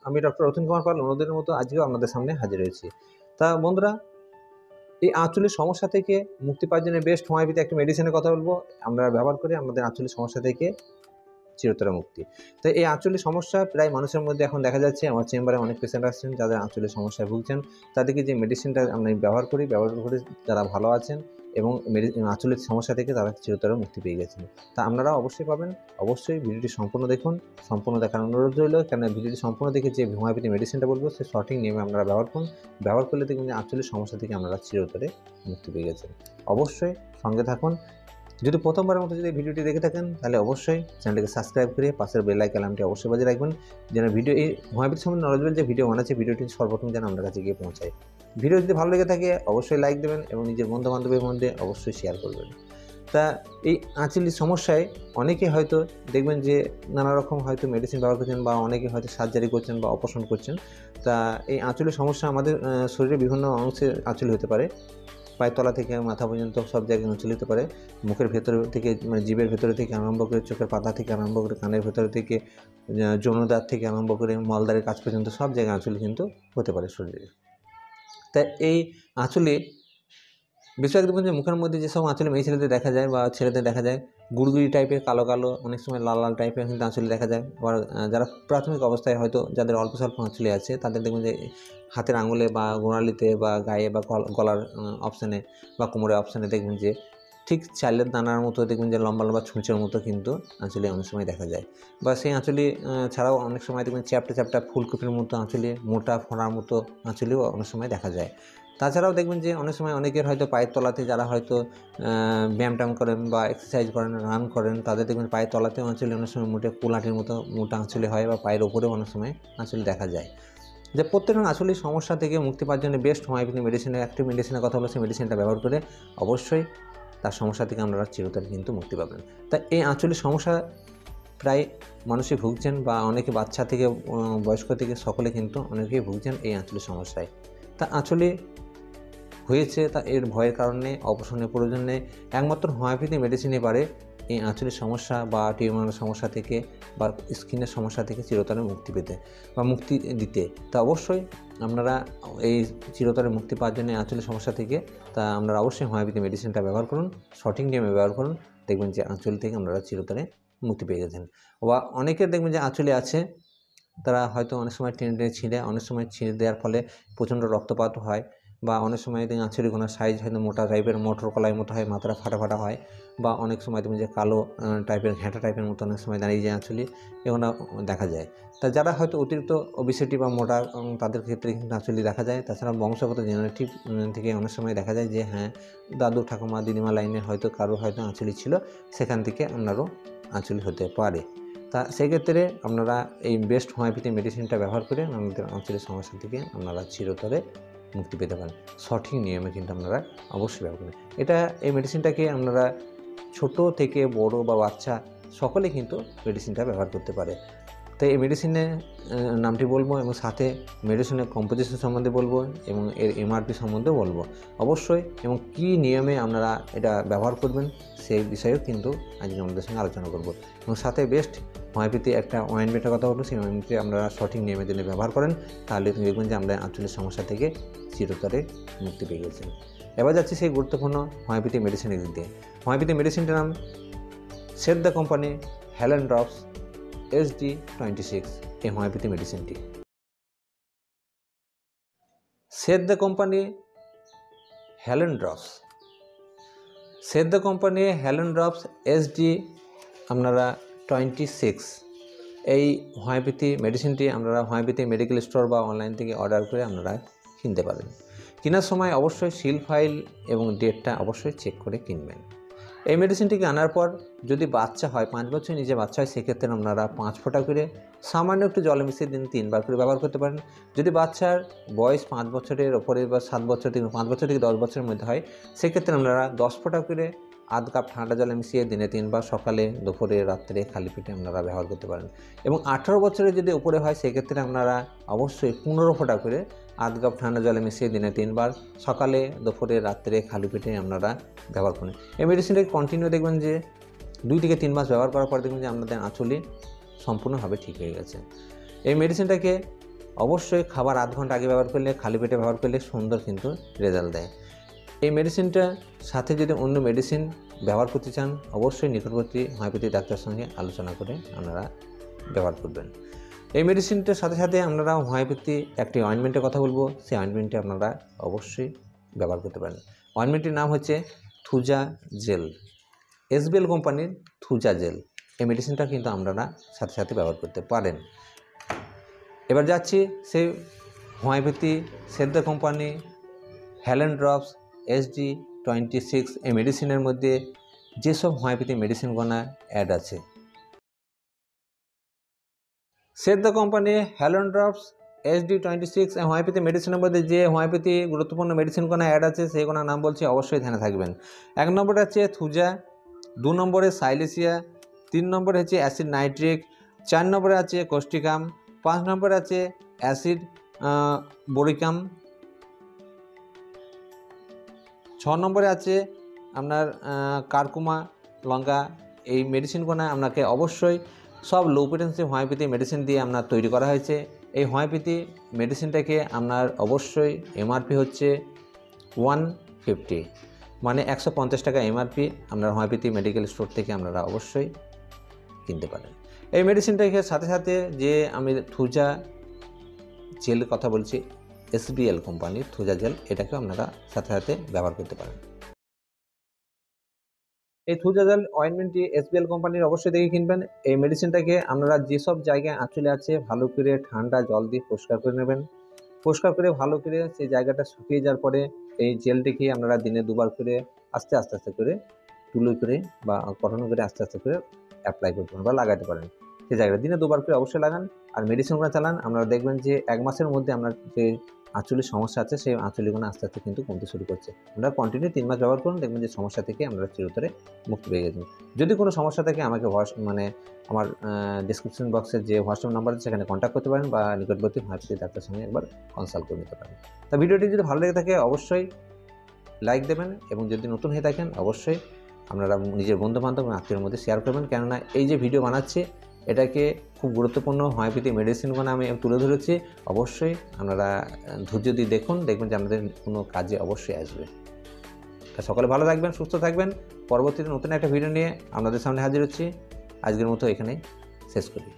আমি ডক্টর অতুল কুমার পাল অন্যদিনের মতো আজকেও আপনাদের সামনে হাজির হয়েছি। তা বন্ধুরা, এই আঁচলের সমস্যা থেকে মুক্তি পাওয়ার জন্য বেস্ট হোমিওপ্যাথি একটা মেডিসিনের কথা বলবো। আমরা ব্যবহার করে আমাদের আঁচলের সমস্যা থেকে চিরতরে মুক্তি। তো এই আঁচলের সমস্যা প্রায় মানুষের মধ্যে এখন দেখা যাচ্ছে। আমার চেম্বারে অনেক পেশেন্ট আসছেন যাদের আঁচলের সমস্যায় ভুগছেন। তাদেরকে যে মেডিসিনটা আমি ব্যবহার করে যারা ভালো আছেন এবং আঁচলের সমস্যা থেকে তারা চিরতরে মুক্তি পেয়ে গেছেন। তা আপনারা অবশ্যই পাবেন। অবশ্যই ভিডিওটি সম্পূর্ণ দেখুন। সম্পূর্ণ দেখার অনুরোধ রইল, কেন ভিডিওটি সম্পূর্ণ দেখে যে হোমিওপ্যাথি মেডিসিনটা বলবো সে সঠিক নিয়মে আপনারা ব্যবহার করুন। ব্যবহার করলে দেখবেন যে আঁচলের সমস্যা থেকে আপনারা চিরতরে মুক্তি পেয়ে গেছেন। অবশ্যই সঙ্গে থাকুন। যদি প্রথমবারের মতো যদি ভিডিওটি দেখে থাকেন তাহলে অবশ্যই চ্যানেলটিকে সাবস্ক্রাইব করে পাশের বেল আইকনটি অবশ্যই বাজিয়ে রাখবেন, যেন ভিডিও এই হোমিওপ্যাথি সম্বন্ধে নলেজেবল যে ভিডিও বানাচ্ছে ভিডিওটি সর্বপ্রথম যেন আপনার কাছে গিয়ে পৌঁছায়। ভিডিও যদি ভালো লেগে থাকে অবশ্যই লাইক দেবেন এবং নিজের বন্ধুবান্ধবের মধ্যে অবশ্যই শেয়ার করবেন। তা এই আঁচলের সমস্যায় অনেকে হয়তো দেখবেন যে নানা রকম হয়তো মেডিসিন ব্যবহার করছেন বা অনেকে হয়তো সার্জারি করছেন বা অপারেশন করছেন। তা এই আঁচলের সমস্যা আমাদের শরীরের বিভিন্ন অংশে আঁচল হতে পারে। পায়ের তলা থেকে মাথা পর্যন্ত সব জায়গায় আঁচল হতে পারে। মুখের ভেতর থেকে মানে জিভের ভেতরে থেকে আরম্ভ করে চোখের পাতা থেকে আরম্ভ করে কানের ভেতর থেকে যৌনদার থেকে আরম্ভ করে মলদ্বারের কাছ পর্যন্ত সব জায়গায় আঁচল কিন্তু হতে পারে শরীরে। তাই এই আঁচলে বেশিরভাগ দেখবেন যে মুখের মধ্যে যেসব আঁচলে মেয়ে ছেলেদের দেখা যায় বা ছেলেদের দেখা যায় গুড়গুড়ি টাইপের কালো কালো, অনেক সময় লাল লাল টাইপের কিন্তু আঁচলে দেখা যায়। আবার যারা প্রাথমিক অবস্থায় হয়তো যাদের অল্প স্বল্প আঁচলে আছে তাদের দেখবেন যে হাতের আঙুলে বা গোড়ালিতে বা গায়ে বা গলার অপশানে বা কোমরের অপশানে দেখবেন যে ঠিক চালের দানার মতো দেখবেন যে লম্বা লম্বা ছুঁচের মতো কিন্তু আঁচলে অনেক সময় দেখা যায়। বা সেই আঁচলে ছাড়াও অনেক সময় দেখবেন চ্যাপটা চ্যাপটা ফুলকপির মতো আঁচলে মোটা ফোঁড়ার মতো আঁচলেও অনেক সময় দেখা যায়। তাছাড়াও দেখবেন যে অনেক সময় অনেকের হয়তো পায়ের তলাতে যারা হয়তো ব্যায়াম ট্যায়াম করেন বা এক্সারসাইজ করেন, রান করেন, তাদের দেখবেন পায়ের তলাতেও আঁচলে অনেক সময় কুলাটির মতো মোটা আঁচলে হয় বা পায়ের ওপরেও অনেক সময় আঁচলে দেখা যায়। যে প্রত্যেকটা আঁচলের সমস্যা থেকে মুক্তি পাওয়ার জন্য বেস্ট হোমিওপ্যাথি মেডিসিনের একটি মেডিসিনের কথা হলো, সেই মেডিসিনটা ব্যবহার করে অবশ্যই তার সমস্যা থেকে আপনারা চিরতরে কিন্তু মুক্তি পাবেন। তাই এই আঁচলের সমস্যা প্রায় মানুষই ভুগছেন বা অনেকে বাচ্চা থেকে বয়স্ক থেকে সকলে কিন্তু অনেকেই ভুগছেন এই আঁচলের সমস্যায়। তা আঁচলে হয়েছে তা এর ভয়ের কারণে অপারেশনের প্রয়োজন নেই। একমাত্র হোমিওপ্যাথি মেডিসিনই পারে এই আঁচলের সমস্যা বা টিউমারের সমস্যা থেকে বা স্কিনের সমস্যা থেকে চিরতরে মুক্তি পেতে বা মুক্তি দিতে। তা অবশ্যই আপনারা এই চিরতরে মুক্তি পাওয়ার জন্য আঁচলের সমস্যা থেকে তা আপনারা অবশ্যই হোমিওপ্যাথি মেডিসিনটা ব্যবহার করুন, সঠিক নিয়মে ব্যবহার করুন। দেখবেন যে আঁচল থেকে আপনারা চিরতরে মুক্তি পেয়ে গেছেন। বা অনেকের দেখবেন যে আঁচলে আছে, তারা হয়তো অনেক সময় টেনে টেনে ছিঁড়ে, অনেক সময় ছিঁড়ে দেওয়ার ফলে প্রচণ্ড রক্তপাত হয় বা অনেক সময় দেখুন আঁচলের গোনার সাইজ হয়তো মোটা টাইপের মোটর কলাই মতো হয়, মাথাটা ফাটা ফাটা হয় বা অনেক সময় দেখবেন যে কালো টাইপের ঘ্যাঁটা টাইপের মতো অনেক সময় দাঁড়িয়ে যায় আঁচলে, এগুলো দেখা যায়। তা যারা হয়তো অতিরিক্ত ওবেসিটি বা মোটা তাদের ক্ষেত্রে কিন্তু আঁচলে দেখা যায়। তাছাড়া বংশগত জেনেটিক থেকে অনেক সময় দেখা যায় যে হ্যাঁ, দাদু ঠাকুমা দিদিমা লাইনে হয়তো কারো হয়তো আঁচলে ছিল, সেখান থেকে আপনারও আঁচলে হতে পারে। তা সেক্ষেত্রে আপনারা এই বেস্ট হোমিওপ্যাথি মেডিসিনটা ব্যবহার করে আমাদের আঁচলের সমস্যা থেকে আপনারা চিরতরে মুক্তি পেতে পারেন। সঠিক নিয়মে কিন্তু আপনারা অবশ্যই ব্যবহার করবেন। এই মেডিসিনটাকে আপনারা ছোট থেকে বড় বা বাচ্চা সকলে কিন্তু মেডিসিনটা ব্যবহার করতে পারে। তাই এই মেডিসিনের নামটি বলবো এবং সাথে মেডিসিনের কম্পোজিশন সম্বন্ধে বলবো এবং এর এমআরপি সম্বন্ধেও বলবো অবশ্যই, এবং কী নিয়মে আপনারা এটা ব্যবহার করবেন সেই বিষয়েও কিন্তু আজকে আমাদের সঙ্গে আলোচনা করব। এবং সাথে বেস্ট হোমিওপ্যাথি একটা অয়েনমেন্টের কথা বলবো, সেই অয়েনমেন্টটি আপনারা সঠিক নিয়মে যদি ব্যবহার করেন তাহলে দেখবেন যে আমরা আঁচলের সমস্যা থেকে চিরতরে মুক্তি পেয়ে গেছেন। এবার যাচ্ছি সেই গুরুত্বপূর্ণ হোমিওপ্যাথি মেডিসিনের দিক দিয়ে। হোমিওপ্যাথি মেডিসিনটার নাম সেট দ্য কোম্পানি হ্যালেন ড্রপস SD26, এই হোমিওপ্যাথি মেডিসিনটি। সেট দ্য কোম্পানি হ্যালেন ড্রপস, সেট দ্য কোম্পানি হ্যালেন ড্রপস SD আপনারা 26, এই হোমিওপ্যাথি মেডিসিনটি আপনারা হোমিওপ্যাথি মেডিকেল স্টোর বা অনলাইন থেকে অর্ডার করে আপনারা কিনতে পারেন। কেনার সময় অবশ্যই সিল ফাইল এবং ডেটটা অবশ্যই চেক করে কিনবেন। এই মেডিসিনটিকে আনার পর যদি বাচ্চা হয়, 5 বছর নিচে বাচ্চা হয়, সেক্ষেত্রে আপনারা 5 ফোঁটা করে সামান্য একটু জলে মিশিয়ে দিন 3 বার করে ব্যবহার করতে পারেন। যদি বাচ্চার বয়স 5 বছরের ওপরে বা 7 বছর থেকে 5 বছর থেকে 10 বছরের মধ্যে হয়, সেক্ষেত্রে আপনারা 10 ফোঁটা করে আধ কাপ ঠান্ডা জলে মিশিয়ে দিনে 3 বার সকালে, দুপুরে, রাত্রে খালি পেটে আপনারা ব্যবহার করতে পারেন। এবং 18 বছরের যদি উপরে হয় সেক্ষেত্রে আপনারা অবশ্যই 15 ফোঁটা করে আধ কাপ ঠান্ডা জলে মিশিয়ে দিনে 3 বার সকালে, দুপুরে, রাত্রে খালি পেটে আপনারা ব্যবহার করেন। এই মেডিসিনটাকে কন্টিনিউ দেখবেন যে 2 থেকে 3 মাস ব্যবহার করার পর দেখবেন যে আপনাদের আঁচলে সম্পূর্ণভাবে ঠিক হয়ে গেছে। এই মেডিসিনটাকে অবশ্যই খাবার আধ ঘন্টা আগে ব্যবহার করলে, খালি পেটে ব্যবহার করলে সুন্দর কিন্তু রেজাল্ট দেয়। এই মেডিসিনটা সাথে যদি অন্য মেডিসিন ব্যবহার করতে চান, অবশ্যই নিকটবর্তী হোমিওপ্যাথি ডাক্তারের সঙ্গে আলোচনা করে আপনারা ব্যবহার করবেন। এই মেডিসিনটার সাথে সাথে আপনারা হোমিওপ্যাথি একটি অয়েনমেন্টের কথা বলবো, সেই অয়েনমেন্টটি আপনারা অবশ্যই ব্যবহার করতে পারেন। অয়েনমেন্টটির নাম হচ্ছে থুজা জেল, এসবিএল কোম্পানির থুজা জেল। এই মেডিসিনটা কিন্তু আপনারা সাথে সাথে ব্যবহার করতে পারেন। এবার যাচ্ছি সেই হোমিওপ্যাথি সেদ্ধা কোম্পানি হ্যালেন ড্রপস HD26 এই মেডিসিনের মধ্যে যেসব হোমিওপ্যাথি মেডিসিনগুলো অ্যাড আছে। সেদ্ধা কোম্পানি হ্যালেন ড্রপস HD26 এই হোমিওপ্যাথি মেডিসিনের মধ্যে যে হোমিওপ্যাথি গুরুত্বপূর্ণ মেডিসিনগুলো অ্যাড আছে সেইগুলোর নাম বলছি, অবশ্যই ধ্যানে থাকবেন। 1 নম্বরে আছে থুজা, 2 নম্বরে সাইলেসিয়া, 3 নম্বরে হচ্ছে অ্যাসিড নাইট্রিক, 4 নম্বরে আছে কোস্টিকাম, 5 নম্বরে আছে অ্যাসিড বোরিকাম, 6 নম্বরে আছে আপনার কারকুমা লঙ্কা। এই মেডিসিনগুলো আপনাকে অবশ্যই সব লো পোটেন্সি হোমিওপ্যাথি মেডিসিন দিয়ে আপনার তৈরি করা হয়েছে। এই হোমিওপ্যাথি মেডিসিনটাকে আপনার অবশ্যই এমআরপি হচ্ছে 150, মানে 150 টাকা এমআরপি আপনার হোমিওপ্যাথি মেডিকেল স্টোর থেকে আপনারা অবশ্যই কিনতে পারেন। এই মেডিসিনটাকে সাথে সাথে যে আমি থুজা জেল কথা বলছি, এসবিএল কোম্পানির থুজা জেল, এটাকেও আপনারা সাথে সাথে ব্যবহার করতে পারেন। এই থুজা জেল অয়েনমেন্টটি এসবিএল কোম্পানির অবশ্যই দেখে কিনবেন। এই মেডিসিনটাকে আপনারা যেসব জায়গায় আঁচলে আছে ভালো করে ঠান্ডা জল দিয়ে পরিষ্কার করে নেবেন। পরিষ্কার করে ভালো করে সেই জায়গাটা শুকিয়ে যাওয়ার পরে এই জেলটিকে আপনারা দিনে 2 বার করে আস্তে আস্তে করে তুলো করে বা কটন করে আস্তে আস্তে করে অ্যাপ্লাই করতে পারেন বা লাগাতে পারেন। সেই জায়গাটা দিনে 2 বার করে অবশ্যই লাগান। আর মেডিসিনগুলো চালান, আপনারা দেখবেন যে 1 মাসের মধ্যে আপনার যে আঁচলের সমস্যা আছে সেই আঁচলগুলো আস্তে আস্তে কিন্তু কমতে শুরু করছে। আপনারা কন্টিনিউ 3 মাস ব্যবহার করুন, দেখবেন যে সমস্যা থেকে আপনারা চিরতরে মুক্তি পেয়ে গেছেন। যদি কোনো সমস্যা থাকে আমাকে আমার ডেসক্রিপশন বক্সে যে হোয়াটসঅ্যাপ নাম্বার আছে সেখানে কন্ট্যাক্ট করতে পারেন বা নিকটবর্তী হোমিওপ্যাথি ডাক্তারের সঙ্গে একবার কনসাল্ট করে নিতে পারেন। তা ভিডিওটি যদি ভালো লেগে থাকে অবশ্যই লাইক দেবেন, এবং যদি নতুন হয়ে থাকেন অবশ্যই আপনারা নিজের বন্ধুবান্ধব এবং আত্মীয়ের মধ্যে শেয়ার করবেন। কেননা এই যে ভিডিও বানাচ্ছি এটাকে খুব গুরুত্বপূর্ণ হোমিওপ্যাথি মেডিসিনগুলো আমি তুলে ধরেছি। অবশ্যই আপনারা ধৈর্য দিয়ে দেখুন, দেখবেন যে আপনাদের কোনো কাজে অবশ্যই আসবে। তা সকলে ভালো থাকবেন, সুস্থ থাকবেন। পরবর্তীতে নতুন একটা ভিডিও নিয়ে আপনাদের সামনে হাজির হচ্ছি। আজকের মতো এখানেই শেষ করি।